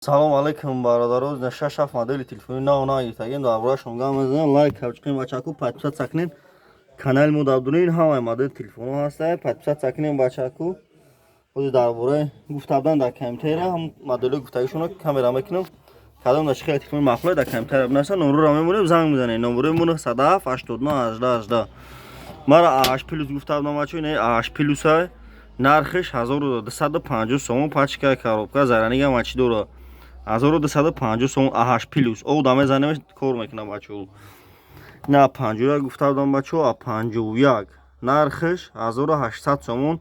Салом алейкум бародароз, на 6 модели телефони нав гирифтагем. дар бораи шумо гап мезанем. Лайк кавчукин бачаку подписат сакнин. Канали мо дабдунин ҳамаи модели телефони ҳаста. Подписат сакнин бачаку. Ҳозир дар бораи гуфтабдан дар компютера ҳам модели гуфтагишонро камера мекунам. Кадом на чихел телефони маъқуле дар компютера бинаса номерро мемонем, занг мезанем. Номери мо 07 89 18 18. Мара А8+ гуфтабдан бачо, не А8+ нархиш 1250 сом, пачка коробка заранига мачи дора. 1250 сом А8+. О даме занемеш кор мекунам бачо. На 51 гуфтабдан бачо, А51 нархиш 1800 сом.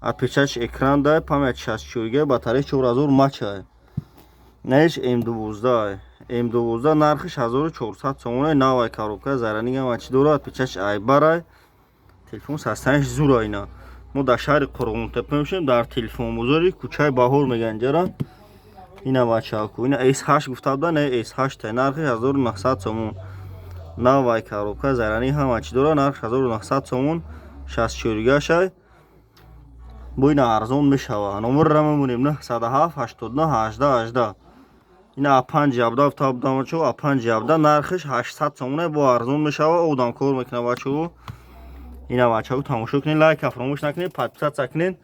А печатч экран дай, память 64 г, батарея 4000 мач ай. Неш М12, М12 нархиш 1400 сом, новая коробка заранига мачи дора, печатч айбар. Телефон састанаш зур айна. Мо дар шаҳри Қурғунтепа мешем, дар телефон бозори кӯчаи Баҳор меганҷара. Ина бачаку, ина S8 гуфтабда, не S8 нархи 1900 сомон. Новая коробка зарани ҳама чӣ дора, нарх 1900 сомон, 64 гашай. Бо ина арзон мешава. Номерро мемонем 07 89 18 18. ина А517 гуфтабда бачо, А517 нархиш 800 сомон, бо арзон мешава, одам кор мекуна бачо. ина бачаку тамошо кунед, лайка фаромӯш накунед, подписат сакунед.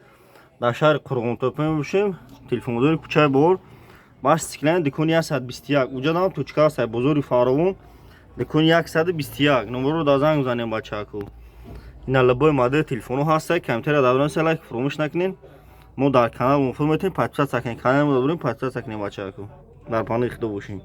дар шаҳри Қурғунтепа мебошем, телефонбозори кӯчаи Баҳор. Баш стиклани дукони 121. Уҷа дам точка аст, бозори Фаровон. Дукони 121. Номерро дар занг занем бачаку. ина лабои модели телефоно ҳаста. Компютера давранса лайк фаромӯш накунед. Мо дар канал муфид метавонем подписат сакунед. Канал мо дорем, подписат сакунед бачаку. Дар панои Худо бошем.